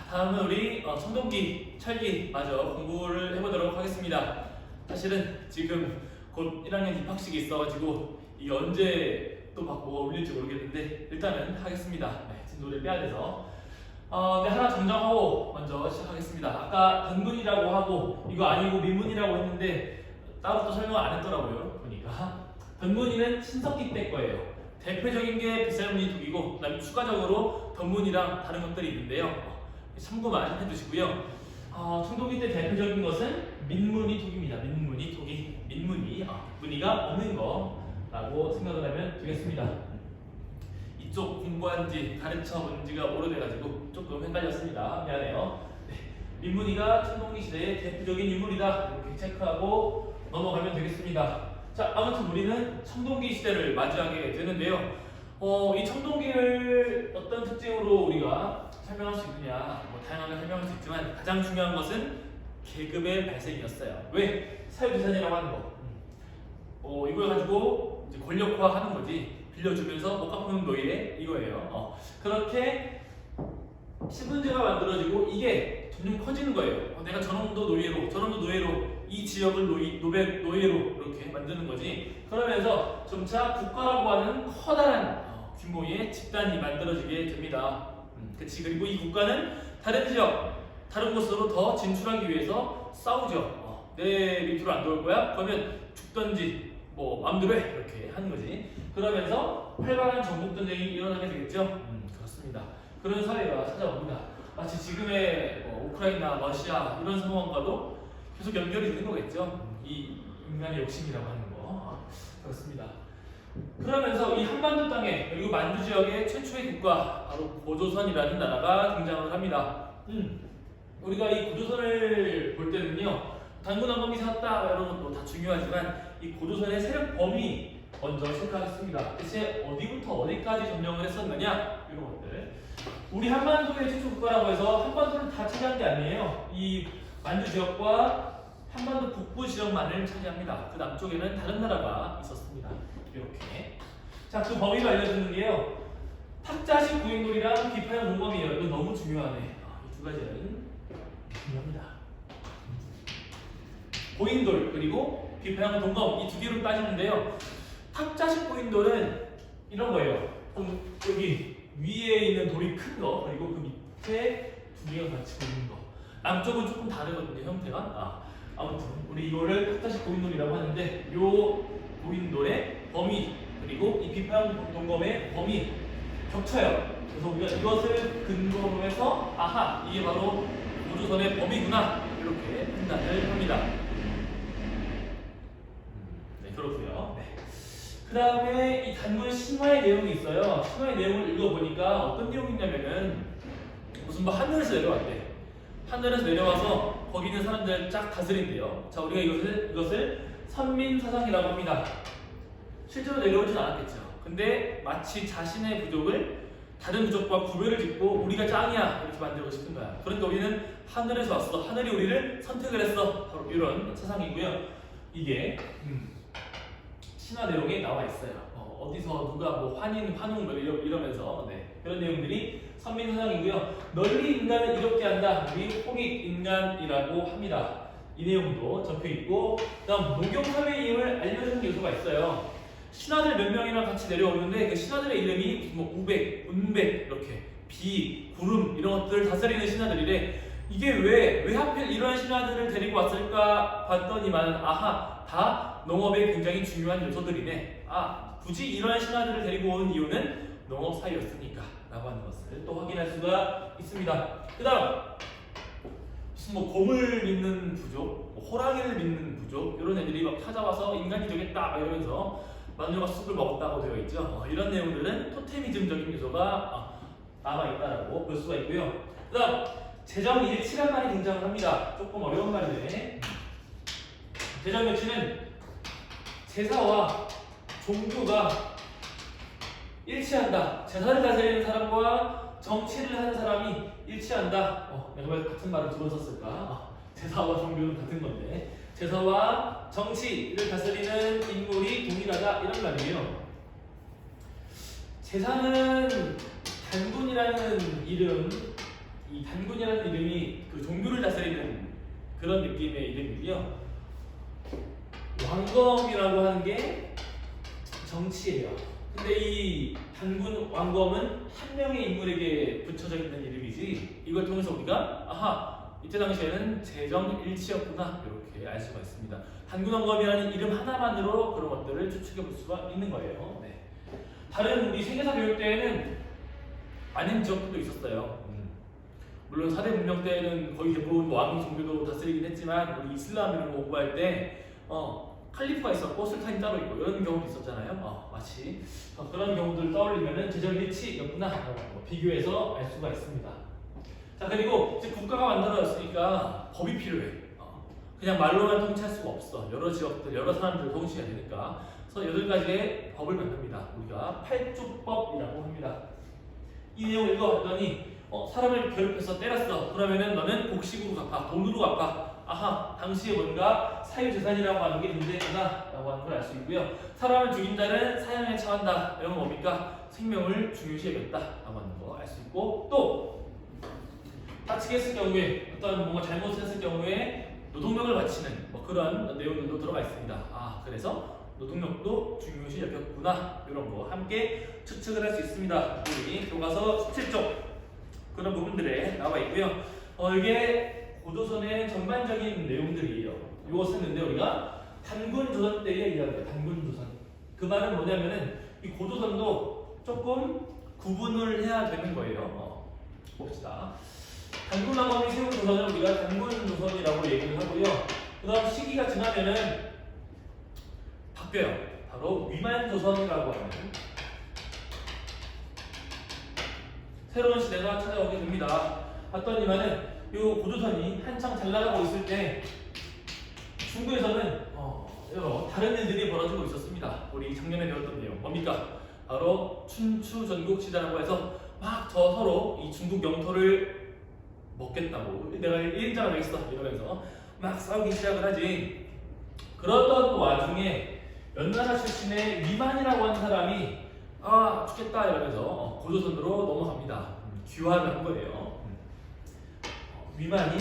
다음은 우리 청동기, 철기 마저 공부를 해보도록 하겠습니다. 사실은 지금 곧 1학년 입학식이 있어가지고 이게 언제 또 막 뭐가 울릴지 모르겠는데 일단은 하겠습니다. 네, 진도를 빼야 돼서 네, 하나 정정하고 먼저 시작하겠습니다. 아까 단문이라고 하고 이거 아니고 미문이라고 했는데 따로 또 설명 안 했더라고요. 보니까 단문이는 신석기 때 거예요. 대표적인 게 빗살무늬 독이고 그다음에 추가적으로 덧문이랑 다른 것들이 있는데요. 참고만 해두시고요. 청동기 때 대표적인 것은 민무늬 독입니다. 민무늬 독이 민무늬 무늬가 없는 거라고 생각을 하면 되겠습니다. 이쪽 공부한 지 가르쳐 본 지가 오래돼가지고 조금 헷갈렸습니다. 미안해요. 네, 민무늬가 청동기 시대의 대표적인 유물이다. 이렇게 체크하고 넘어가면 되겠습니다. 자, 아무튼 우리는 청동기 시대를 맞이하게 되는데요. 이 청동기를 어떤 특징으로 우리가 설명할 수 있느냐, 다양하게 설명할 수 있지만 가장 중요한 것은 계급의 발생이었어요. 왜? 사유재산이라고 하는 거. 이걸 가지고 이제 권력화하는 거지. 빌려주면서 못 갚는 노예 이거예요. 그렇게 신분제가 만들어지고 이게 점점 커지는 거예요. 내가 저놈도 노예로, 저놈도 노예로, 이 지역을 노예로 이렇게 만드는 거지. 그러면서 점차 국가라고 하는 커다란 규모의 집단이 만들어지게 됩니다. 그치. 그리고 이 국가는 다른 지역, 다른 곳으로 더 진출하기 위해서 싸우죠. 내 밑으로 안 들어올 거야? 그러면 죽던지 마음대로 해 이렇게 하는 거지. 그러면서 활발한 정복 전쟁이 일어나게 되겠죠. 그렇습니다. 그런 사회가 찾아옵니다. 마치 지금의 우크라이나, 러시아 이런 상황과도 계속 연결이 되는 거겠죠. 이 인간의 욕심이라고 하는 거. 그렇습니다. 그러면서 이 한반도 땅에 그리고 만주 지역의 최초의 국가 바로 고조선이라는 나라가 등장을 합니다. 우리가 이 고조선을 볼 때는요, 단군왕검이 세웠다 이런 것도 다 중요하지만 이 고조선의 세력 범위 먼저 체크하겠습니다. 대체 어디부터 어디까지 점령을 했었느냐 이런 것들. 우리 한반도의 최초 국가라고 해서 한반도를 다 차지한 게 아니에요. 이 만주 지역과 한반도 북부 지역만을 차지합니다. 그 남쪽에는 다른 나라가 있었습니다. 이렇게. 자, 그 범위를 알려주는 게요, 탁자식 구행돌이랑 비파형 동검이에요. 이거 너무 중요하네. 이 두 가지는 중요합니다. 고인돌 그리고 비파형 동검 이 두 개로 따지는데요. 탁자식 고인돌은 이런 거예요. 여기 위에 있는 돌이 큰 거, 그리고 그 밑에 두 개가 같이 보이는 거. 남쪽은 조금 다르거든요, 형태가. 아무튼 우리 이거를 탁자식 고인돌이라고 하는데, 요 고인돌의 범위 그리고 이 비파형 동검의 범위 겹쳐요. 그래서 우리가 이것을 근거로 해서 이게 바로 고조선의 범위구나 이렇게 판단을 합니다. 네, 그렇고요. 네. 그 다음에 이 단군 신화의 내용이 있어요. 신화의 내용을 읽어보니까 어떤 내용이 있냐면은 무슨 하늘에서 내려왔대. 하늘에서 내려와서 거기 있는 사람들 쫙 다스린대요. 자, 우리가 이것을 선민사상이라고 합니다. 실제로 내려오진 않았겠죠. 근데 마치 자신의 부족을 다른 부족과 구별을 짓고 우리가 짱이야 이렇게 만들고 싶은 거야. 그러니까 우리는 하늘에서 왔어. 하늘이 우리를 선택을 했어. 바로 이런 사상이고요. 이게 신화 내용에 나와 있어요. 어디서 누가 환인, 환웅 이러면서 그런 내용들이 선민사상이고요. 널리 인간을 이롭게 한다. 우리 홍익인간이라고 합니다. 이 내용도 적혀 있고, 그다음 농경사회임을 알려주는 요소가 있어요. 신하들 몇 명이랑 같이 내려오는데 그 신하들의 이름이 우백, 운백 이렇게 비, 구름 이런 것들을 다스리는 신하들이래. 이게 왜 하필 이런 신하들을 데리고 왔을까 봤더니만 다 농업에 굉장히 중요한 요소들이네. 굳이 이런 신하들을 데리고 온 이유는 농업 사이였으니까 라고 하는 것을 또 확인할 수가 있습니다. 그 다음 무슨 곰을 믿는 부족, 호랑이를 믿는 부족 이런 애들이 막 찾아와서 인간이 되겠다 이러면서 마늘과 쑥을 먹었다고 되어 있죠. 이런 내용들은 토테미즘적인 요소가 남아있다라고 볼 수가 있고요. 그 다음 제정일치란 말이 등장을 합니다. 조금 어려운 말이네. 제정일치는 제사와 종교가 일치한다. 제사를 다스리는 사람과 정치를 하는 사람이 일치한다. 내가 왜 같은 말을 두 번 썼을까? 제사와 종교는 같은 건데 제사와 정치를 다스리는 인물이 동일하다 이런 말이에요. 제사는 단군이라는 이름 이 단군이라는 이름이 그 종교를 다스리는 그런 느낌의 이름이고요. 왕검이라고 하는 게 정치예요. 근데 이 단군 왕검은 한 명의 인물에게 붙여져 있는 이름이지, 이걸 통해서 우리가 아하, 이때 당시에는 재정일치였구나 이렇게 알 수가 있습니다. 단군 왕검이라는 이름 하나만으로 그런 것들을 추측해 볼 수가 있는 거예요. 네. 다른 우리 세계사 교육 때에는 아닌 지역들도 있었어요. 물론 4대 문명 때는 거의 대부분 왕 종교도 다스리긴 했지만 우리 이슬람 이런 거 공부할 때 칼리프가 있었고 술탄이 따로 있고 이런 경우도 있었잖아요. 마치 그런 경우들 떠올리면은 재정일치였구나 비교해서 알 수가 있습니다. 자, 그리고 이제 국가가 만들어졌으니까 법이 필요해. 그냥 말로만 통치할 수가 없어. 여러 지역들, 여러 사람들을 통치해야 되니까. 그래서 8가지의 법을 만듭니다. 우리가 8조법이라고 합니다. 이 내용을 읽어봤더니 사람을 괴롭혀서 때렸어. 그러면은 너는 곡식으로 갚아, 돈으로 갚아. 아하, 당시에 뭔가 사유재산이라고 하는 게 존재했구나 라고 하는 걸 알 수 있고요. 사람을 죽인 자는 사형에 처한다. 이런 건 뭡니까? 생명을 중요시해야겠다 라고 하는 거 알 수 있고, 또 다치게 했을 경우에 어떤 뭔가 잘못을 했을 경우에 노동력을 바치는 그런 내용들도 들어가 있습니다. 그래서 노동력도 중요시 여겼구나 이런 거 함께 추측을 할 수 있습니다. 우리 교과서 17쪽 그런 부분들에 나와 있고요. 이게 고조선의 전반적인 내용들이에요. 이거 썼는데 우리가 단군 조선 때의 이야기예요. 단군 조선. 그 말은 뭐냐면은 이 고조선도 조금 구분을 해야 되는 거예요. 봅시다. 단군 왕검이 세운 조선을 우리가 단군 조선이라고 얘기를 하고요. 그다음 시기가 지나면은 바뀌어요. 바로 위만 조선이라고 하는 새로운 시대가 찾아오게 됩니다. 어떠니만은 이 고조선이 한창 잘 나가고 있을 때 중국에서는 여러 다른 일들이 벌어지고 있었습니다. 우리 작년에 배웠던 내용 뭡니까? 바로 춘추 전국 시대라고 해서 막 서로 이 중국 영토를 먹겠다고, 내가 1인자가 되겠어 이러면서 막 싸우기 시작을 하지. 그러던 와중에 연나라 출신의 위만이라고 하는 사람이 죽겠다 이러면서 고조선으로 넘어갑니다. 귀화를 한 거예요. 위만이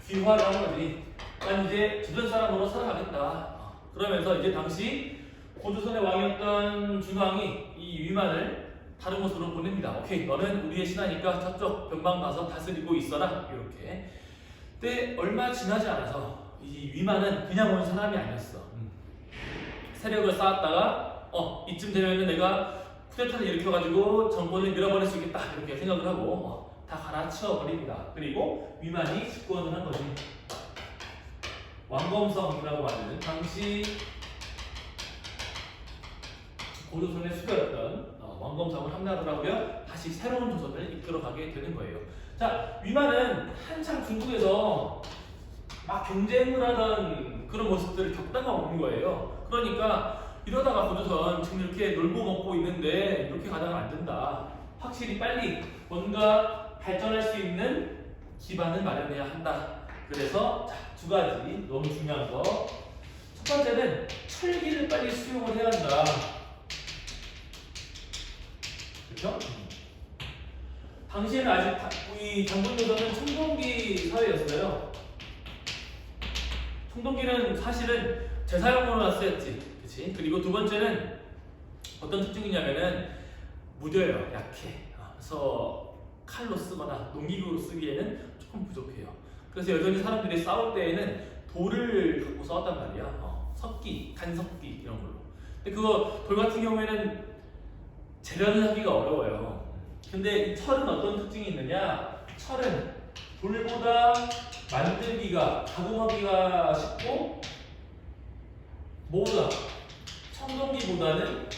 귀화를 한 거지. 난 이제 조선 사람으로 살아가겠다. 그러면서 이제 당시 고조선의 왕이었던 준왕이 이 위만을 다른 곳으로 보냅니다. 오케이, 너는 우리의 신하니까 저쪽 변방 가서 다스리고 있어라 이렇게. 근데 얼마 지나지 않아서 이 위만은 그냥 온 사람이 아니었어. 세력을 쌓았다가 이쯤 되면은 내가 쿠데타를 일으켜가지고 정권을 밀어버릴 수 있겠다 이렇게 생각을 하고 다 갈아치워 버립니다. 그리고 위만이 집권을 한 거지. 왕검성이라고 하는 당시 고조선의 수도였던 왕검성을 함락을 하고요. 다시 새로운 조선을 이끌어가게 되는 거예요. 자, 위만은 한창 중국에서 막 경쟁을 하던 그런 모습들을 겪다가 오는 거예요. 그러니까 이러다가 고조선 지금 이렇게 놀고 먹고 있는데 이렇게 가다가 안 된다. 확실히 빨리 뭔가 발전할 수 있는 기반을 마련해야 한다. 그래서 두 가지 너무 중요한 거. 첫 번째는 철기를 빨리 수용을 해야 한다. 그렇죠? 당시에는 아직 이 장군조선은 청동기 사회였어요. 청동기는 사실은 제사용으로 쓰였지, 그렇지? 그리고 두 번째는 어떤 특징이냐면은 무뎌요, 약해. 그래서 칼로 쓰거나 농기구로 쓰기에는 조금 부족해요. 그래서 여전히 사람들이 싸울 때에는 돌을 갖고 싸웠단 말이야. 석기, 간석기 이런 걸로. 근데 그거 돌 같은 경우에는 재련을 하기가 어려워요. 근데 이 철은 어떤 특징이 있느냐? 철은 돌보다 만들기가, 가공하기가 쉽고 뭐보다 청동기보다는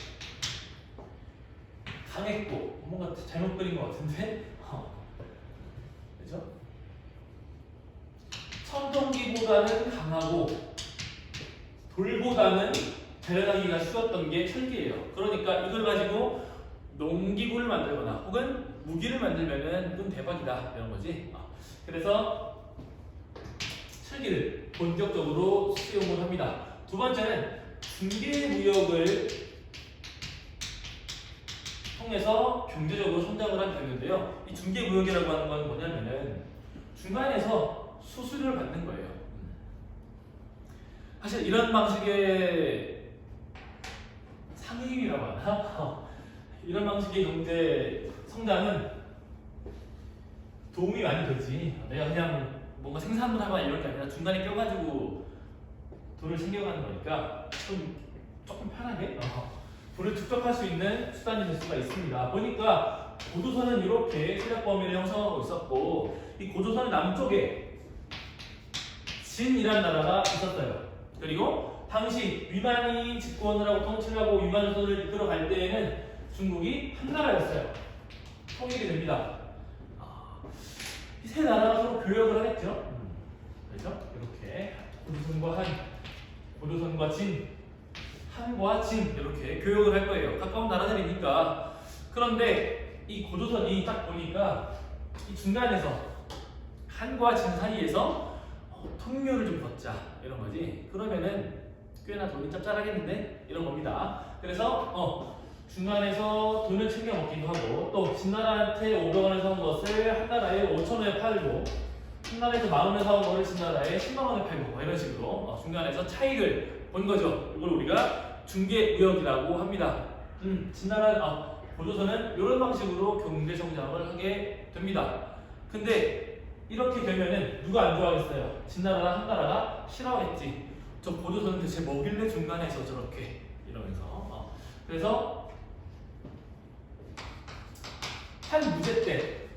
강했고, 뭔가 잘못 그린 것 같은데? 그죠? 청동기보다는 강하고 돌보다는 재련하기가 쉬웠던 게 철기예요. 그러니까 이걸 가지고 농기구를 만들거나 혹은 무기를 만들면은 이건 대박이다 이런 거지. 그래서 철기를 본격적으로 수용을 합니다. 두 번째는 중개무역을 통해서 경제적으로 성장을 하게 됐는데요. 이 중개무역이라고 하는 건 뭐냐면은 중간에서 수수료를 받는 거예요. 사실 이런 방식의 상임이라고 하나? 이런 방식의 경제 성장은 도움이 많이 되지. 내가 그냥 뭔가 생산을 하거나 이런 게 아니라 중간에 껴가지고 돈을 챙겨가는 거니까 조금 편하게 돈을 축적할 수 있는 수단이 될 수가 있습니다. 보니까 고조선은 이렇게 세력 범위를 형성하고 있었고, 이 고조선 남쪽에 진이란 나라가 있었어요. 그리고 당시 위만이 집권을 하고 통치를 하고 위만조선을 이끌어갈 때에는 중국이 한 나라였어요. 통일이 됩니다. 이 세 나라가 서로 교역을 하겠죠. 그렇죠? 이렇게 고조선과 진, 한과 진 이렇게 교역을 할 거예요. 가까운 나라들이니까. 그런데 이 고조선이 딱 보니까 이 중간에서 한과 진 사이에서 통유를 좀 걷자 이런 거지. 그러면은 꽤나 돈이 짭짤하겠는데 이런 겁니다. 그래서 중간에서 돈을 챙겨 먹기도 하고, 또 진나라한테 500원에 사온 것을 한나라에 5,000원에 팔고, 한나라에서 10,000원에 사온 거를 진나라에 10만원에 팔고, 뭐 이런 식으로 중간에서 차익을 본 거죠. 이걸 우리가 중개무역이라고 합니다. 고조선은 이런 방식으로 경제 성장을 하게 됩니다. 근데 이렇게 되면은 누가 안 좋아하겠어요? 진나라나 한나라가 싫어하겠지. 저 고조선은 대체 뭐길래 중간에서 저렇게 이러면서. 그래서 한 무제 때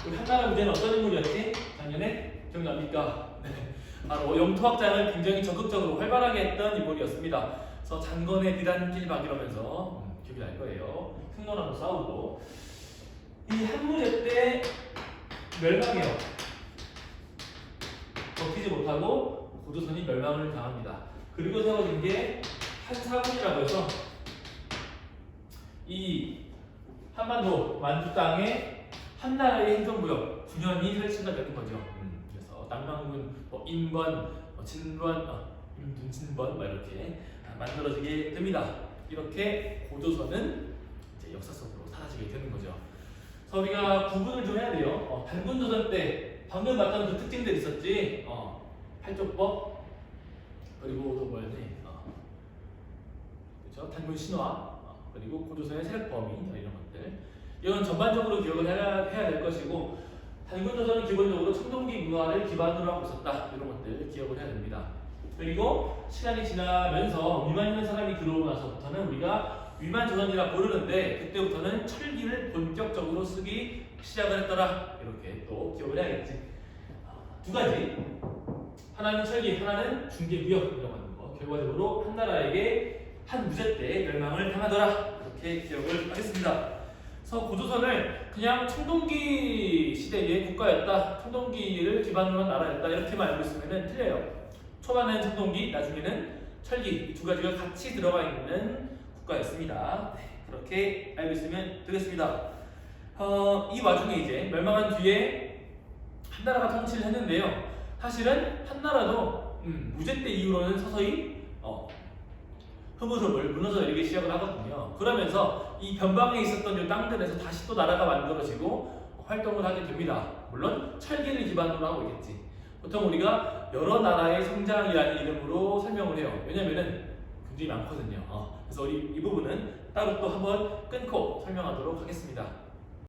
우리 한나라 무제는 어떤 인물이었지? 작년에 기억납니까? 네. 바로 영토확장을 굉장히 적극적으로 활발하게 했던 인물이었습니다. 그래서 장건의 비단길 막 이러면서 기억이 날 거예요. 흉노랑도 싸우고. 이 한무제 때 멸망해요. 버티지 못하고 고조선이 멸망을 당합니다. 그리고 세워진 게 한사군이라고 해서 이 한반도 만주 땅에 한나라의 행정구역 9년이 설치가 되는 거죠. 그래서 남만군, 인번, 진번, 임둔진번 이렇게 만들어지게 됩니다. 이렇게 고조선은 이제 역사 속으로 사라지게 되는 거죠. 그래서 우리가 구분을 좀 해야 돼요. 단군조선 때 방금 봤던 그 특징들 있었지. 팔족법, 그리고 또 뭐였지? 그렇죠? 단군 신화, 그리고 고조선의 세력 범위 이런 것들. 이건 전반적으로 기억을 해야 될 것이고, 단군조선은 기본적으로 청동기 문화를 기반으로 하고 있었다. 이런 것들 기억을 해야 됩니다. 그리고 시간이 지나면서 위만이라는 사람이 들어오고 나서부터는 우리가 위만조선이라 부르는데, 그때부터는 철기를 본격적으로 쓰기 시작을 했더라. 이렇게 또 기억을 해야겠지. 두 가지. 하나는 철기, 하나는 중개무역이라고 하는 거. 결과적으로 한나라에게 한 무제 때 멸망을 당하더라. 이렇게 기억을 하겠습니다. 그래서 고조선을 그냥 청동기 시대의 국가였다, 청동기를 기반으로 한 나라였다 이렇게만 알고 있으면 틀려요. 초반에는 청동기, 나중에는 철기, 이 두 가지가 같이 들어가 있는 국가였습니다. 네, 그렇게 알고 있으면 되겠습니다. 이 와중에 이제 멸망한 뒤에 한나라가 통치를 했는데요. 사실은 한나라도 무제 때 이후로는 서서히 흐물흐물 무너져 내리기 시작을 하거든요. 그러면서 이 변방에 있었던 이 땅들에서 다시 또 나라가 만들어지고 활동을 하게 됩니다. 물론 철기를 기반으로 하고 있겠지. 보통 우리가 여러 나라의 성장이라는 이름으로 설명을 해요. 왜냐면은 굉장히 많거든요. 그래서 우리 이 부분은 따로 또 한번 끊고 설명하도록 하겠습니다.